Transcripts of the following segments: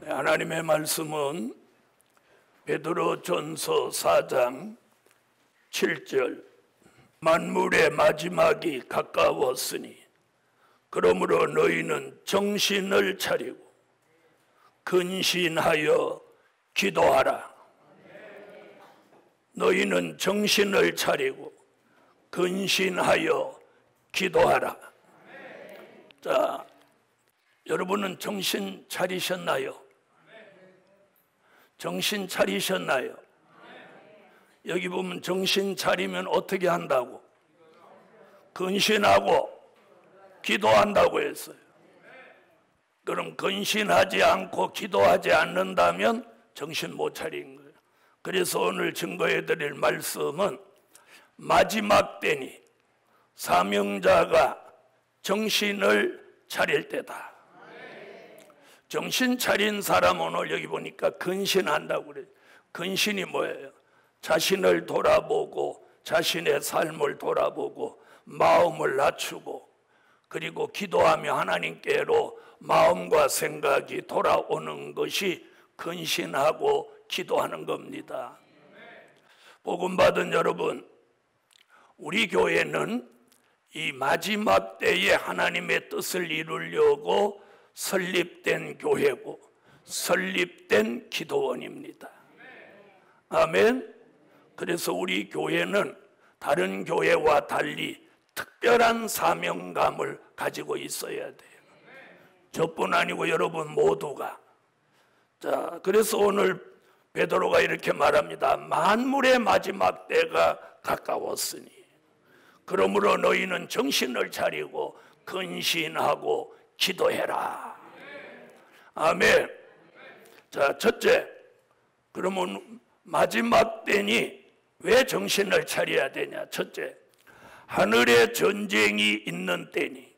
하나님의 말씀은 베드로전서 4장 7절, 만물의 마지막이 가까웠으니 그러므로 너희는 정신을 차리고 근신하여 기도하라. 너희는 정신을 차리고 근신하여 기도하라. 자, 여러분은 정신 차리셨나요? 정신 차리셨나요? 여기 보면 정신 차리면 어떻게 한다고? 근신하고 기도한다고 했어요. 그럼 근신하지 않고 기도하지 않는다면 정신 못 차린 거예요. 그래서 오늘 증거해 드릴 말씀은 마지막 때니 사명자가 정신을 차릴 때다. 정신 차린 사람 오늘 여기 보니까 근신한다고 그래요. 근신이 뭐예요? 자신을 돌아보고 자신의 삶을 돌아보고 마음을 낮추고 그리고 기도하며 하나님께로 마음과 생각이 돌아오는 것이 근신하고 기도하는 겁니다. 복음 받은 여러분, 우리 교회는 이 마지막 때에 하나님의 뜻을 이루려고 설립된 교회고 설립된 기도원입니다. 아멘. 그래서 우리 교회는 다른 교회와 달리 특별한 사명감을 가지고 있어야 돼요. 저뿐 아니고 여러분 모두가. 자, 그래서 오늘 베드로가 이렇게 말합니다. 만물의 마지막 때가 가까웠으니 그러므로 너희는 정신을 차리고 근신하고 기도해라. 아멘. 자, 첫째, 그러면 마지막 때니 왜 정신을 차려야 되냐? 첫째, 하늘에 전쟁이 있는 때니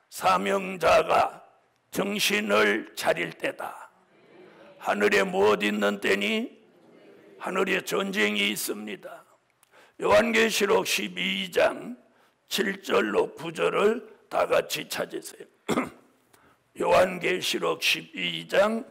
사명자가 정신을 차릴 때다. 하늘에 무엇 있는 때니? 하늘에 전쟁이 있습니다. 요한계시록 12장 7절로 9절을 다 같이 찾으세요. 요한계시록 12장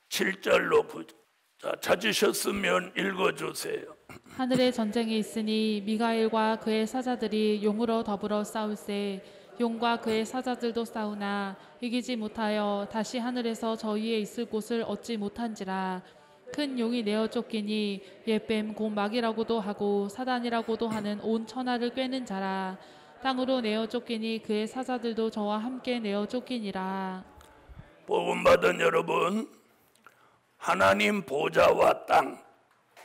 7절로 9절. 자, 찾으셨으면 읽어주세요. 하늘에 전쟁이 있으니 미가엘과 그의 사자들이 용으로 더불어 싸울세. 용과 그의 사자들도 싸우나 이기지 못하여 다시 하늘에서 저희의 있을 곳을 얻지 못한지라. 큰 용이 내어 쫓기니 옛뱀 곧 마귀라고도 하고 사단이라고도 하는 온 천하를 꿰는 자라. 땅으로 내어 쫓기니 그의 사자들도 저와 함께 내어 쫓기니라. 복음 받은 여러분, 하나님 보좌와 땅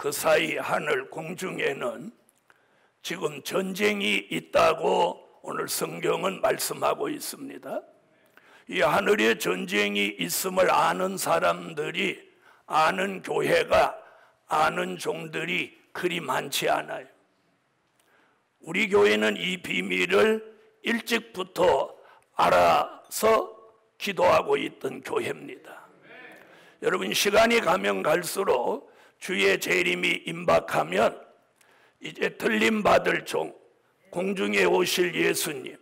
그 사이 하늘 공중에는 지금 전쟁이 있다고 오늘 성경은 말씀하고 있습니다. 이 하늘에 전쟁이 있음을 아는 사람들이, 아는 교회가, 아는 종들이 그리 많지 않아요. 우리 교회는 이 비밀을 일찍부터 알아서 기도하고 있던 교회입니다. 여러분, 시간이 가면 갈수록 주의 재림이 임박하면 이제 들림받을 종, 공중에 오실 예수님.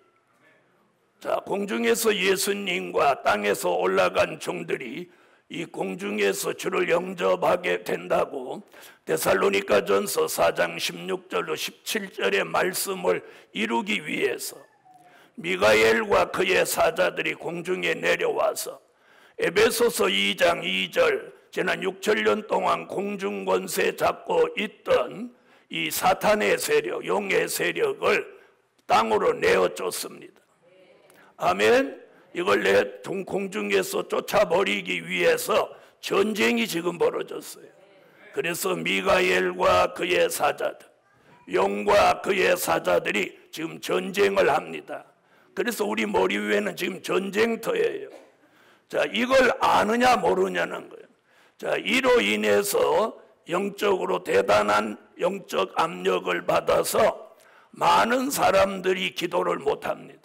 자, 공중에서 예수님과 땅에서 올라간 종들이 이 공중에서 주를 영접하게 된다고 데살로니가전서 4장 16절로 17절의 말씀을 이루기 위해서 미가엘과 그의 사자들이 공중에 내려와서 에베소서 2장 2절, 지난 6천년 동안 공중 권세 잡고 있던 이 사탄의 세력, 용의 세력을 땅으로 내어쫓습니다. 아멘. 이걸 공중에서 쫓아버리기 위해서 전쟁이 지금 벌어졌어요. 그래서 미가엘과 그의 사자들, 용과 그의 사자들이 지금 전쟁을 합니다. 그래서 우리 머리 위에는 지금 전쟁터예요. 자, 이걸 아느냐 모르냐는 거예요. 자, 이로 인해서 영적으로 대단한 영적 압력을 받아서 많은 사람들이 기도를 못합니다.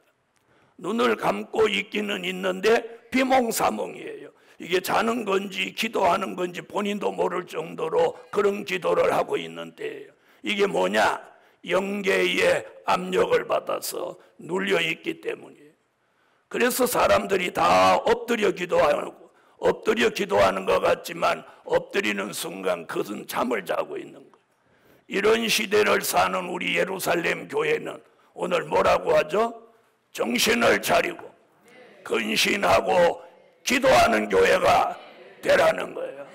눈을 감고 있기는 있는데 비몽사몽이에요. 이게 자는 건지 기도하는 건지 본인도 모를 정도로 그런 기도를 하고 있는 때예요. 이게 뭐냐? 영계의 압력을 받아서 눌려 있기 때문이에요. 그래서 사람들이 다 엎드려 기도하고 엎드려 기도하는 것 같지만 엎드리는 순간 그것은 잠을 자고 있는 거예요. 이런 시대를 사는 우리 예루살렘 교회는 오늘 뭐라고 하죠? 정신을 차리고 근신하고 기도하는 교회가 되라는 거예요.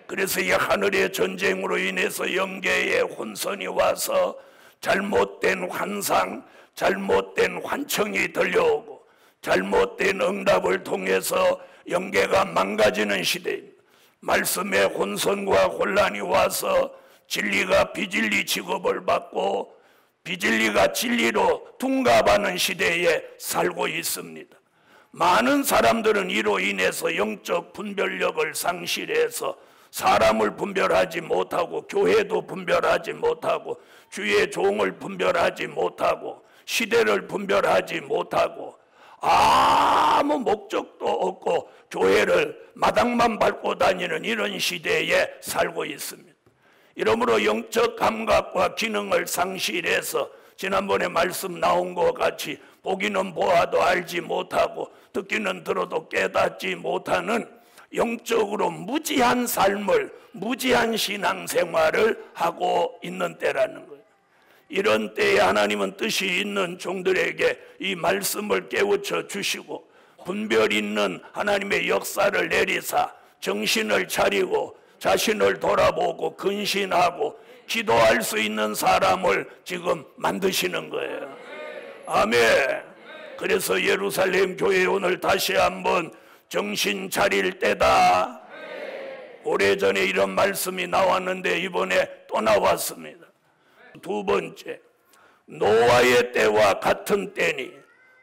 그래서 이 하늘의 전쟁으로 인해서 영계에 혼선이 와서 잘못된 환상, 잘못된 환청이 들려오고 잘못된 응답을 통해서 영계가 망가지는 시대입니다. 말씀에 혼선과 혼란이 와서 진리가 비진리 취급을 받고 비진리가 진리로 둔갑하는 시대에 살고 있습니다. 많은 사람들은 이로 인해서 영적 분별력을 상실해서 사람을 분별하지 못하고 교회도 분별하지 못하고 주의 종을 분별하지 못하고 시대를 분별하지 못하고 아무 목적도 없고 교회를 마당만 밟고 다니는 이런 시대에 살고 있습니다. 이러므로 영적 감각과 기능을 상실해서 지난번에 말씀 나온 것 같이 보기는 보아도 알지 못하고 듣기는 들어도 깨닫지 못하는 영적으로 무지한 삶을, 무지한 신앙생활을 하고 있는 때라는 거예요. 이런 때에 하나님은 뜻이 있는 종들에게 이 말씀을 깨우쳐 주시고 분별 있는 하나님의 역사를 내리사 정신을 차리고 자신을 돌아보고 근신하고 기도할 수 있는 사람을 지금 만드시는 거예요. 아멘. 그래서 예루살렘 교회 오늘 다시 한번 정신 차릴 때다. 오래전에 이런 말씀이 나왔는데 이번에 또 나왔습니다. 두 번째, 노아의 때와 같은 때니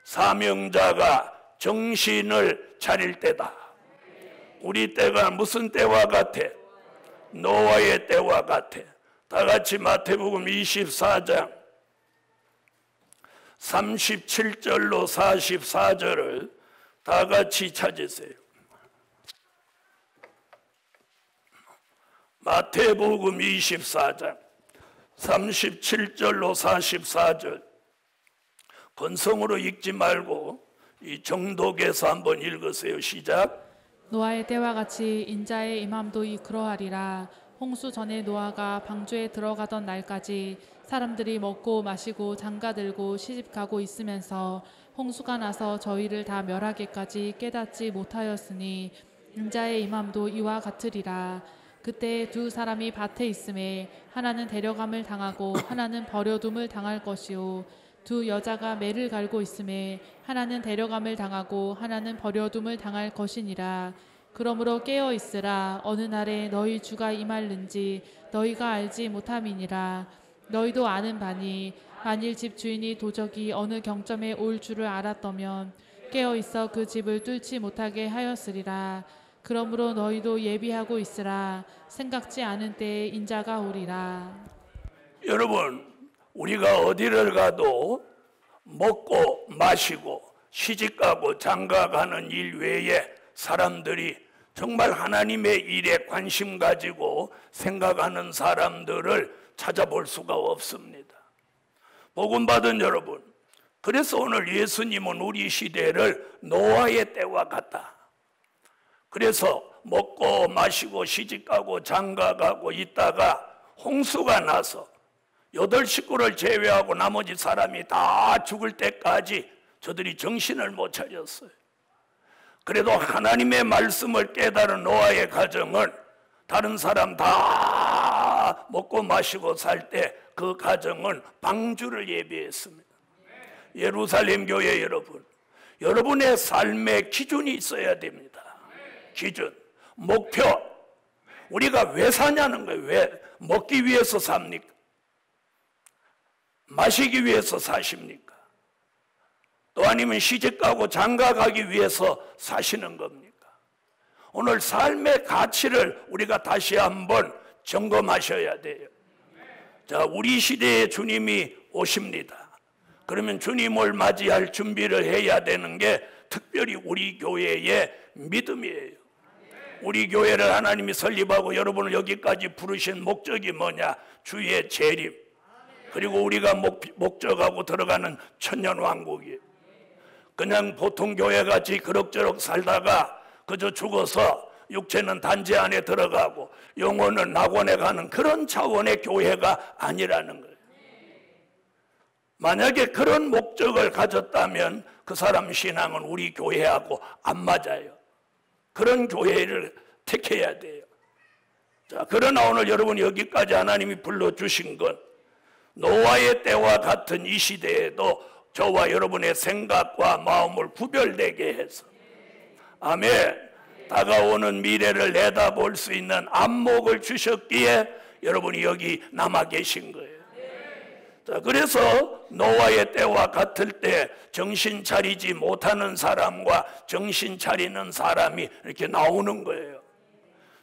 사명자가 정신을 차릴 때다. 우리 때가 무슨 때와 같아? 노아의 때와 같아. 다 같이 마태복음 24장 37절로 44절을 다 같이 찾으세요. 마태복음 24장 37절로 44절 건성으로 읽지 말고 이 정독해서 한번 읽으세요. 시작. 노아의 때와 같이 인자의 임함도 그러하리라. 홍수 전에 노아가 방주에 들어가던 날까지 사람들이 먹고 마시고 장가들고 시집가고 있으면서 홍수가 나서 저희를 다 멸하기까지 깨닫지 못하였으니 인자의 임함도 이와 같으리라. 그때 두 사람이 밭에 있음에 하나는 데려감을 당하고 하나는 버려둠을 당할 것이요 두 여자가 매를 갈고 있음에 하나는 데려감을 당하고 하나는 버려둠을 당할 것이니라. 그러므로 깨어 있으라. 어느 날에 너희 주가 임할는지 너희가 알지 못함이니라. 너희도 아는 바니 만일 집 주인이 도적이 어느 경점에 올 줄을 알았더면 깨어 있어 그 집을 뚫지 못하게 하였으리라. 그러므로 너희도 예비하고 있으라. 생각지 않은 때에 인자가 오리라. 여러분, 우리가 어디를 가도 먹고 마시고 시집가고 장가가는 일 외에 사람들이 정말 하나님의 일에 관심 가지고 생각하는 사람들을 찾아볼 수가 없습니다. 복음 받은 여러분, 그래서 오늘 예수님은 우리 시대를 노아의 때와 같다. 그래서 먹고 마시고 시집가고 장가가고 있다가 홍수가 나서 8 식구를 제외하고 나머지 사람이 다 죽을 때까지 저들이 정신을 못 차렸어요. 그래도 하나님의 말씀을 깨달은 노아의 가정은 다른 사람 다 먹고 마시고 살 때 그 가정은 방주를 예비했습니다. 예루살렘 교회 여러분, 여러분의 삶의 기준이 있어야 됩니다. 기준, 목표. 우리가 왜 사냐는 거예요. 왜? 먹기 위해서 삽니까? 마시기 위해서 사십니까? 또 아니면 시집가고 장가가기 위해서 사시는 겁니까? 오늘 삶의 가치를 우리가 다시 한번 점검하셔야 돼요. 자, 우리 시대에 주님이 오십니다. 그러면 주님을 맞이할 준비를 해야 되는 게 특별히 우리 교회의 믿음이에요. 우리 교회를 하나님이 설립하고 여러분을 여기까지 부르신 목적이 뭐냐? 주의 재림. 그리고 우리가 목적하고 들어가는 천년왕국이에요. 그냥 보통 교회같이 그럭저럭 살다가 그저 죽어서 육체는 단지 안에 들어가고 영혼은 낙원에 가는 그런 차원의 교회가 아니라는 거예요. 만약에 그런 목적을 가졌다면 그 사람 신앙은 우리 교회하고 안 맞아요. 그런 교회를 택해야 돼요. 자, 그러나 오늘 여러분 여기까지 하나님이 불러주신 건 노아의 때와 같은 이 시대에도 저와 여러분의 생각과 마음을 구별되게 해서, 아멘, 다가오는 미래를 내다볼 수 있는 안목을 주셨기에 여러분이 여기 남아 계신 거예요. 자, 그래서 노아의 때와 같을 때 정신 차리지 못하는 사람과 정신 차리는 사람이 이렇게 나오는 거예요.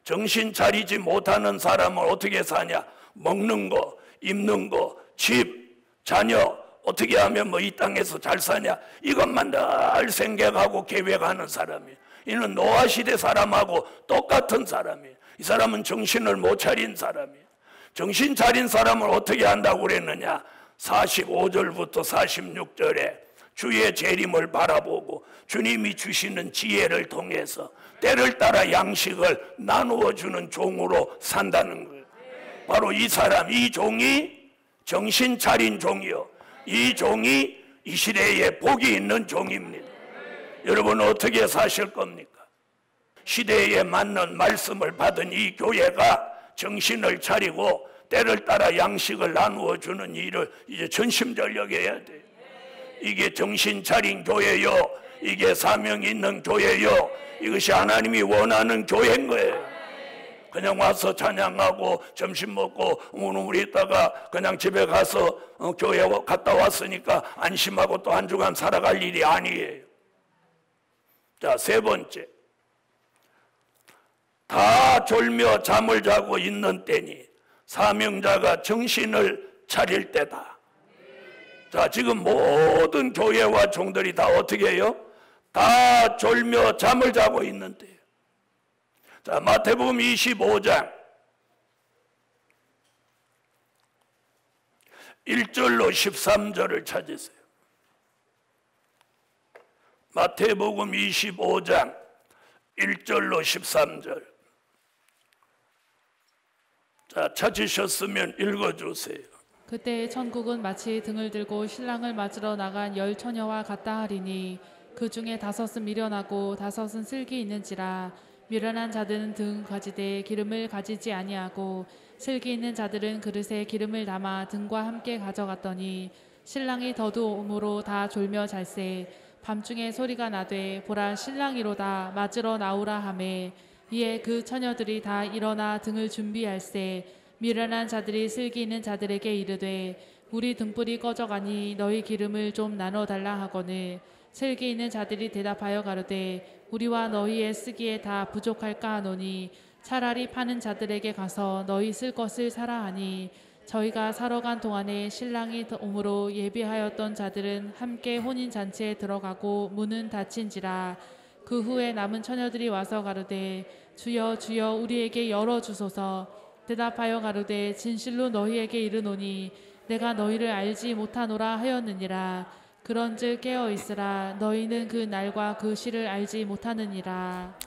정신 차리지 못하는 사람은 어떻게 사냐? 먹는 거, 입는 거, 집, 자녀, 어떻게 하면 뭐 이 땅에서 잘 사냐? 이것만 늘 생각하고 계획하는 사람이에요. 이는 노아 시대 사람하고 똑같은 사람이에요. 이 사람은 정신을 못 차린 사람이에요. 정신 차린 사람을 어떻게 한다고 그랬느냐? 45절부터 46절에 주의 재림을 바라보고 주님이 주시는 지혜를 통해서 때를 따라 양식을 나누어 주는 종으로 산다는 거예요. 바로 이 사람, 이 종이 정신 차린 종이요, 이 종이 이 시대에 복이 있는 종입니다. 여러분은 어떻게 사실 겁니까? 시대에 맞는 말씀을 받은 이 교회가 정신을 차리고 때를 따라 양식을 나누어 주는 일을 이제 전심전력에 해야 돼요. 이게 정신 차린 교회요, 이게 사명 있는 교회요, 이것이 하나님이 원하는 교회인 거예요. 그냥 와서 찬양하고 점심 먹고 우물우물 있다가 그냥 집에 가서 교회 갔다 왔으니까 안심하고 또 한 주간 살아갈 일이 아니에요. 자, 세 번째, 다 졸며 잠을 자고 있는 때니 사명자가 정신을 차릴 때다. 자, 지금 모든 교회와 종들이 다 어떻게 해요? 다 졸며 잠을 자고 있는 때예요. 자, 마태복음 25장 1절로 13절을 찾으세요. 마태복음 25장 1절로 13절. 자, 찾으셨으면 읽어주세요. 그때 천국은 마치 등을 들고 신랑을 맞으러 나간 10 처녀와 같다 하리니 그 중에 5은 미련하고 5은 슬기 있는지라. 미련한 자들은 등 가지되 기름을 가지지 아니하고 슬기 있는 자들은 그릇에 기름을 담아 등과 함께 가져갔더니 신랑이 더두음으로 다 졸며 잘세. 밤중에 소리가 나되 보라 신랑이로다 맞으러 나오라 하매 이에 그 처녀들이 다 일어나 등을 준비할세. 미련한 자들이 슬기 있는 자들에게 이르되 우리 등불이 꺼져가니 너희 기름을 좀 나눠달라 하거늘 슬기 있는 자들이 대답하여 가로되 우리와 너희의 쓰기에 다 부족할까 하노니 차라리 파는 자들에게 가서 너희 쓸 것을 사라 하니 저희가 사러 간 동안에 신랑이 오므로 예비하였던 자들은 함께 혼인잔치에 들어가고 문은 닫힌지라. 그 후에 남은 처녀들이 와서 가로되 주여 주여 우리에게 열어주소서. 대답하여 가로되 진실로 너희에게 이르노니 내가 너희를 알지 못하노라 하였느니라. 그런즉 깨어있으라. 너희는 그 날과 그 시를 알지 못하느니라.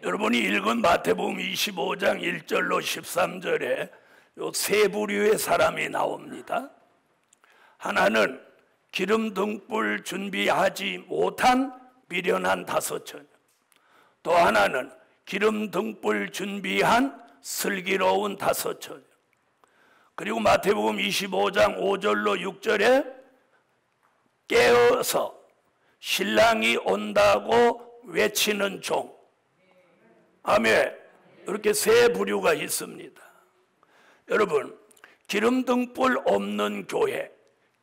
여러분이 읽은 마태복음 25장 1절로 13절에 요 세 부류의 사람이 나옵니다. 하나는 기름 등불 준비하지 못한 미련한 5 처녀, 또 하나는 기름 등불 준비한 슬기로운 5 처녀, 그리고 마태복음 25장 5절로 6절에 깨어서 신랑이 온다고 외치는 종. 아멘. 이렇게 세 부류가 있습니다. 여러분, 기름 등불 없는 교회,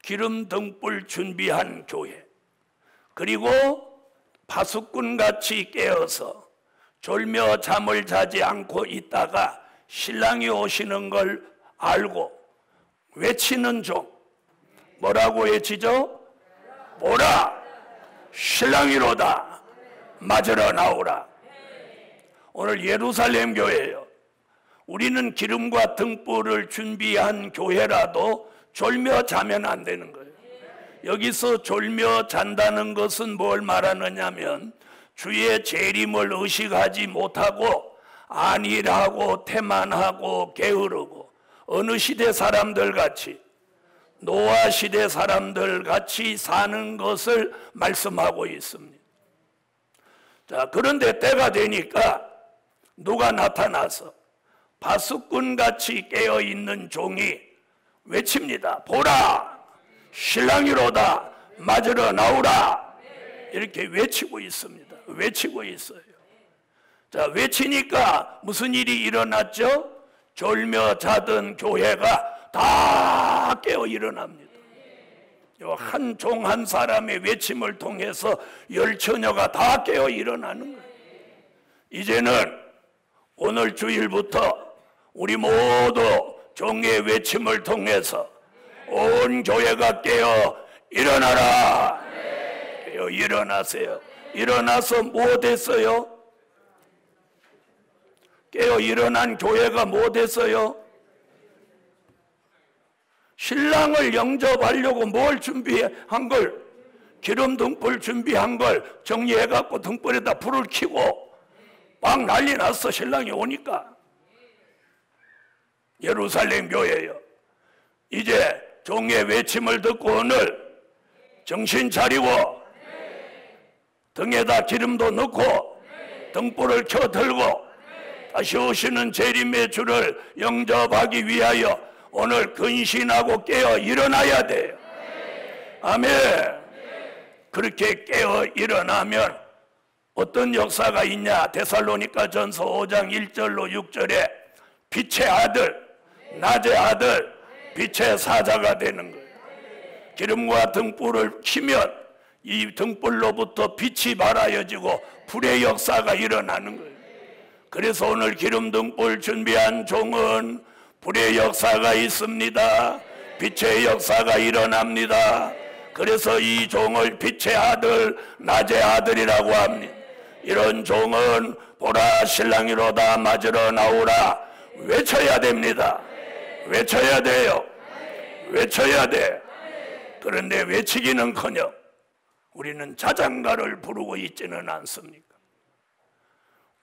기름 등불 준비한 교회, 그리고 파수꾼같이 깨어서 졸며 잠을 자지 않고 있다가 신랑이 오시는 걸 알고 외치는 종. 뭐라고 외치죠? 오라 신랑이로다 맞으러 나오라. 오늘 예루살렘 교회예요. 우리는 기름과 등불을 준비한 교회라도 졸며 자면 안 되는 거예요. 여기서 졸며 잔다는 것은 뭘 말하느냐면 주의 재림을 의식하지 못하고 안일하고 태만하고 게으르고 어느 시대 사람들 같이, 노아 시대 사람들 같이 사는 것을 말씀하고 있습니다. 자, 그런데 때가 되니까 누가 나타나서 파수꾼같이 깨어있는 종이 외칩니다. 보라, 신랑이로다, 맞으러 나오라. 이렇게 외치고 있습니다. 외치고 있어요. 자, 외치니까 무슨 일이 일어났죠? 졸며 자던 교회가 다 깨어 일어납니다. 한 종 한 사람의 외침을 통해서 열처녀가 다 깨어 일어나는 거예요. 이제는 오늘 주일부터 우리 모두 종의 외침을 통해서 온 교회가 깨어 일어나라. 깨어 일어나세요. 일어나서 뭐 됐어요? 깨어 일어난 교회가 뭐 됐어요? 신랑을 영접하려고 뭘 준비한 걸, 기름 등불 준비한 걸 정리해갖고 등불에다 불을 켜고 막 난리 났어. 신랑이 오니까. 예루살렘 교회요. 이제 종의 외침을 듣고 오늘 정신 차리고 등에다 기름도 넣고 등불을 켜 들고 다시 오시는 재림의 주를 영접하기 위하여 오늘 근신하고 깨어 일어나야 돼요. 아멘. 그렇게 깨어 일어나면 어떤 역사가 있냐? 데살로니가 전서 5장 1절로 6절에 빛의 아들, 낮의 아들, 빛의 사자가 되는 거예요. 기름과 등불을 켜면 이 등불로부터 빛이 발하여지고 불의 역사가 일어나는 거예요. 그래서 오늘 기름 등불 준비한 종은 불의 역사가 있습니다. 빛의 역사가 일어납니다. 그래서 이 종을 빛의 아들, 낮의 아들이라고 합니다. 이런 종은 보라, 신랑이로다, 맞으러 나오라 외쳐야 됩니다. 외쳐야 돼요. 외쳐야 돼. 그런데 외치기는커녕 우리는 자장가를 부르고 있지는 않습니까?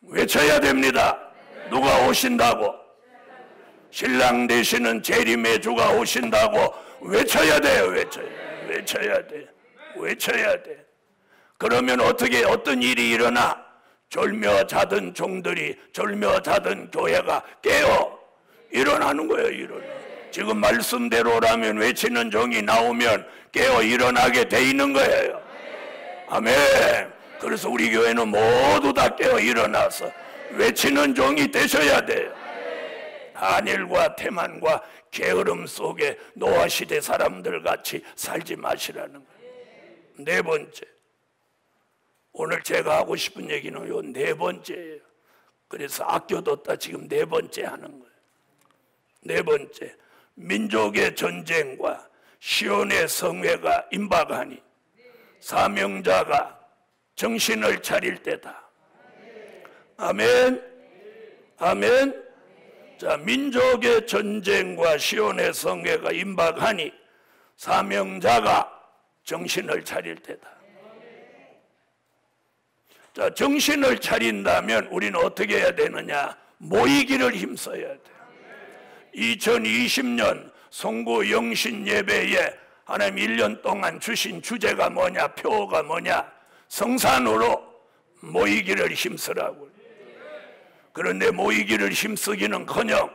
외쳐야 됩니다. 누가 오신다고? 신랑 되시는 재림의 주가 오신다고 외쳐야 돼요. 외쳐야 돼. 외쳐야 돼. 그러면 어떤 일이 일어나? 졸며 자던 종들이, 졸며 자던 교회가 깨어 일어나는 거예요. 일어나. 지금 말씀대로라면 외치는 종이 나오면 깨어 일어나게 돼 있는 거예요. 아멘. 그래서 우리 교회는 모두 다 깨어 일어나서 외치는 종이 되셔야 돼요. 안일과 태만과 게으름 속에 노아 시대 사람들 같이 살지 마시라는 거예요. 네 번째, 오늘 제가 하고 싶은 얘기는 요 네 번째예요. 그래서 아껴뒀다 지금 네 번째 하는 거예요. 네 번째, 민족의 전쟁과 시온의 성회가 임박하니 사명자가 정신을 차릴 때다. 아멘. 아멘. 자, 민족의 전쟁과 시온의 성회가 임박하니 사명자가 정신을 차릴 때다. 자, 정신을 차린다면 우리는 어떻게 해야 되느냐? 모이기를 힘써야 돼요. 2020년 송구 영신 예배에 하나님 1년 동안 주신 주제가 뭐냐? 표어가 뭐냐? 성산으로 모이기를 힘쓰라고. 그런데 모이기를 힘쓰기는커녕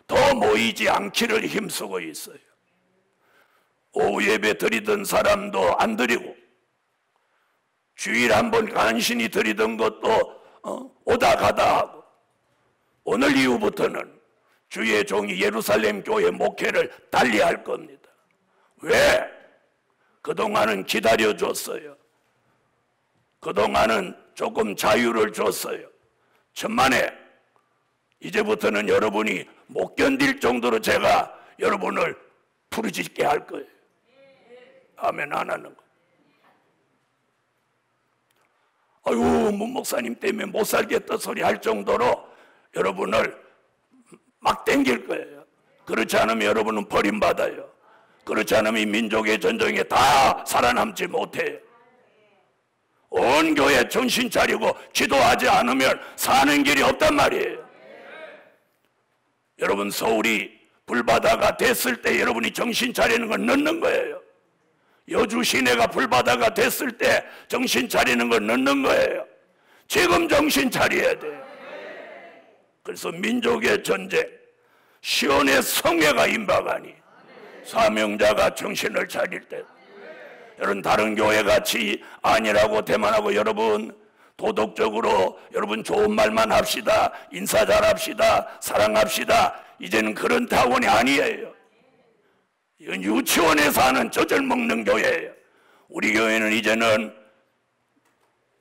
더 모이지 않기를 힘쓰고 있어요. 오후 예배 드리던 사람도 안 드리고, 주일 한번 간신히 드리던 것도 오다 가다 하고, 오늘 이후부터는 주의 종이 예루살렘 교회 목회를 달리 할 겁니다. 왜? 그동안은 기다려줬어요. 그동안은 조금 자유를 줬어요. 천만에 이제부터는 여러분이 못 견딜 정도로 제가 여러분을 부르짖게 할 거예요. 아멘. 안 하는 거. 아유, 문 목사님 때문에 못 살겠다 소리 할 정도로 여러분을 막 땡길 거예요. 그렇지 않으면 여러분은 버림받아요. 그렇지 않으면 이 민족의 전쟁에 다 살아남지 못해요. 온 교회 정신 차리고 기도하지 않으면 사는 길이 없단 말이에요. 여러분, 서울이 불바다가 됐을 때 여러분이 정신 차리는 건 늦는 거예요. 여주 시내가 불바다가 됐을 때 정신 차리는 건 늦는 거예요. 지금 정신 차려야 돼요. 그래서 민족의 전쟁, 시온의 성회가 임박하니 사명자가 정신을 차릴 때, 여러분 다른 교회 같이 아니라고 대만하고 여러분 도덕적으로 여러분 좋은 말만 합시다, 인사 잘합시다, 사랑합시다, 이제는 그런 타원이 아니에요. 이건 유치원에서 하는 젖을 먹는 교회예요. 우리 교회는 이제는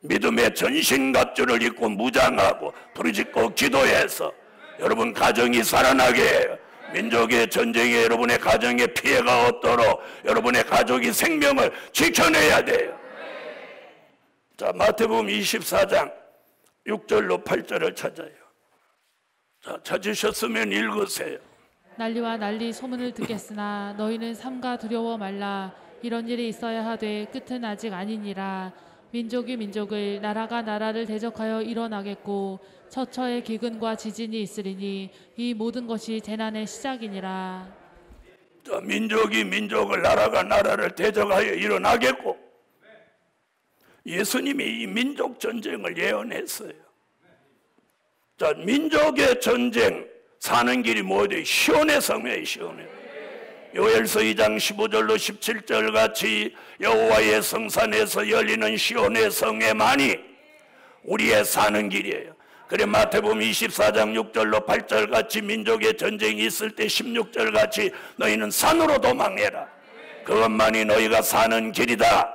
믿음의 전신갑주를 입고 무장하고 부르짖고 기도해서 여러분 가정이 살아나게 해요. 민족의 전쟁에 여러분의 가정에 피해가 없도록 여러분의 가족이 생명을 지켜내야 돼요. 자, 마태복음 24장 6절로 8절을 찾아요. 자, 찾으셨으면 읽으세요. 난리와 난리 소문을 듣겠으나 너희는 삼가 두려워 말라. 이런 일이 있어야 하되 끝은 아직 아니니라. 민족이 민족을, 나라가 나라를 대적하여 일어나겠고 처처의 기근과 지진이 있으리니 이 모든 것이 재난의 시작이니라. 자, 민족이 민족을, 나라가 나라를 대적하여 일어나겠고, 예수님이 이 민족 전쟁을 예언했어요. 자, 민족의 전쟁 사는 길이 뭐예요? 시온의 성회예요. 시온의. 요엘서 2장 15절로 17절 같이 여호와의 성산에서 열리는 시온의 성회만이 우리의 사는 길이에요. 그래 마태복음 24장 6절로 8절 같이 민족의 전쟁이 있을 때 16절 같이 너희는 산으로 도망해라. 그것만이 너희가 사는 길이다.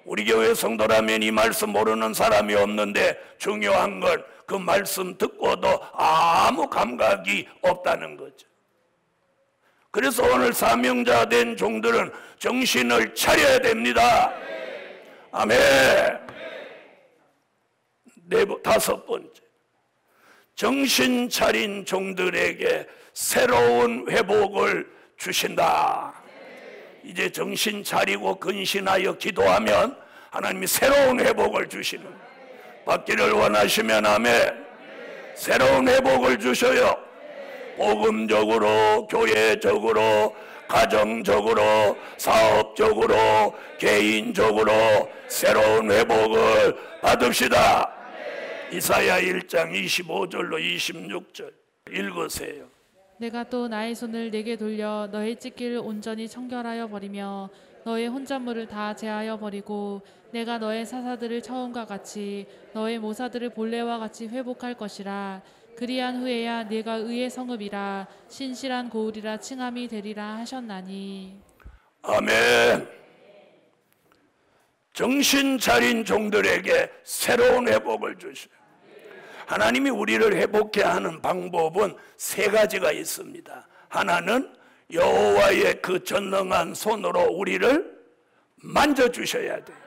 우리 교회 성도라면 이 말씀 모르는 사람이 없는데 중요한 건 그 말씀 듣고도 아무 감각이 없다는 거죠. 그래서 오늘 사명자 된 종들은 정신을 차려야 됩니다. 아멘. 다섯 번째, 정신 차린 종들에게 새로운 회복을 주신다. 이제 정신 차리고 근신하여 기도하면 하나님이 새로운 회복을 주시는 거예요. 받기를 원하시면 아멘. 새로운 회복을 주셔요. 복음적으로, 교회적으로, 가정적으로, 사업적으로, 개인적으로 새로운 회복을 받읍시다. 이사야 1장 25절로 26절 읽으세요. 내가 또 나의 손을 내게 돌려 너의 찢기를 온전히 청결하여 버리며 너의 혼잣물을 다 제하여 버리고 내가 너의 사사들을 처음과 같이 너의 모사들을 본래와 같이 회복할 것이라. 그리한 후에야 네가 의의 성읍이라 신실한 고을이라 칭함이 되리라 하셨나니. 아멘. 정신 차린 종들에게 새로운 회복을 주셔요. 하나님이 우리를 회복해 하는 방법은 세 가지가 있습니다. 하나는 여호와의 그 전능한 손으로 우리를 만져주셔야 돼요.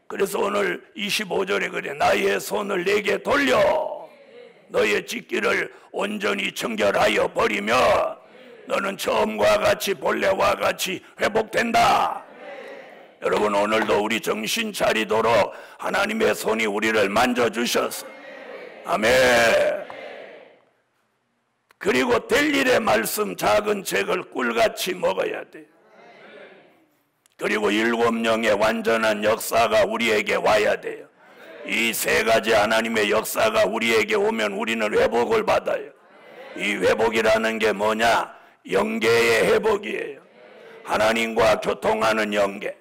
그래서 오늘 25절에 그래, 나의 손을 내게 돌려 너의 찢기를 온전히 청결하여 버리며 너는 처음과 같이 본래와 같이 회복된다. 여러분, 오늘도 우리 정신 차리도록 하나님의 손이 우리를 만져주셔서 아멘. 그리고 될 일의 말씀 작은 책을 꿀같이 먹어야 돼요. 그리고 7영의 완전한 역사가 우리에게 와야 돼요. 이 세 가지 하나님의 역사가 우리에게 오면 우리는 회복을 받아요. 이 회복이라는 게 뭐냐? 영계의 회복이에요. 하나님과 교통하는 영계.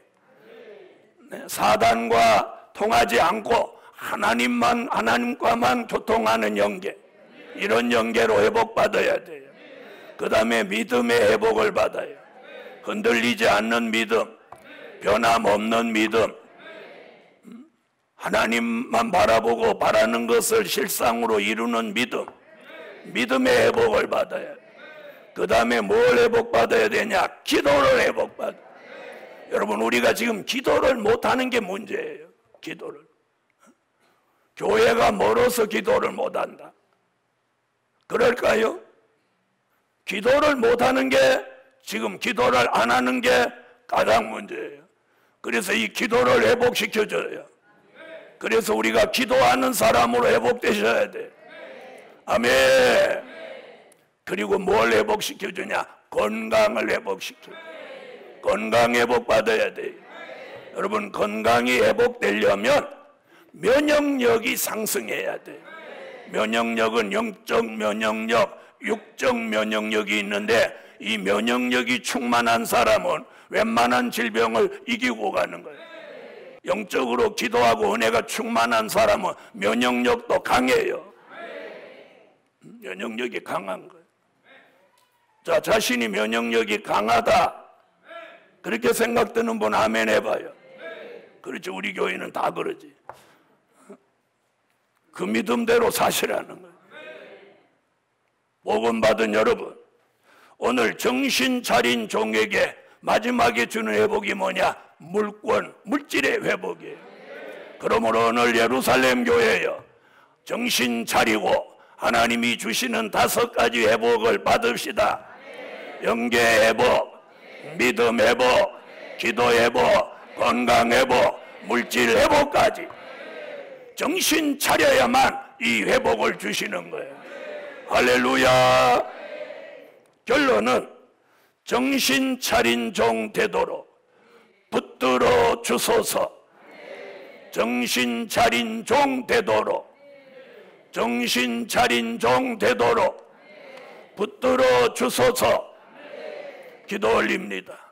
사단과 통하지 않고 하나님과만 교통하는 영계. 이런 영계로 회복받아야 돼요. 그 다음에 믿음의 회복을 받아요. 흔들리지 않는 믿음, 변함없는 믿음, 하나님만 바라보고 바라는 것을 실상으로 이루는 믿음, 믿음의 회복을 받아요. 그 다음에 뭘 회복받아야 되냐? 기도를 회복받아요. 여러분, 우리가 지금 기도를 못하는 게 문제예요. 기도를. 교회가 멀어서 기도를 못한다. 그럴까요? 기도를 못하는 게, 지금 기도를 안 하는 게 가장 문제예요. 그래서 이 기도를 회복시켜줘요. 그래서 우리가 기도하는 사람으로 회복되셔야 돼. 아멘. 그리고 뭘 회복시켜주냐? 건강을 회복시켜. 건강 회복받아야 돼요. 여러분, 건강이 회복되려면 면역력이 상승해야 돼요. 면역력은 영적 면역력, 육적 면역력이 있는데 이 면역력이 충만한 사람은 웬만한 질병을 이기고 가는 거예요. 영적으로 기도하고 은혜가 충만한 사람은 면역력도 강해요. 면역력이 강한 거예요. 자, 자신이 면역력이 강하다 그렇게 생각되는 분 아멘 해봐요. 그렇지, 우리 교회는 다 그러지. 그 믿음대로 사시라는 거예요. 복음 받은 여러분, 오늘 정신 차린 종에게 마지막에 주는 회복이 뭐냐? 물권, 물질의 회복이에요. 그러므로 오늘 예루살렘 교회요, 정신 차리고 하나님이 주시는 5가지 회복을 받읍시다. 영계 회복, 믿음 회복, 기도 회복, 건강 회복, 물질 회복까지 정신 차려야만 이 회복을 주시는 거예요. 할렐루야. 결론은 정신 차린 종 되도록 붙들어 주소서. 정신 차린 종 되도록, 정신 차린 종 되도록 붙들어 주소서. 기도 올립니다.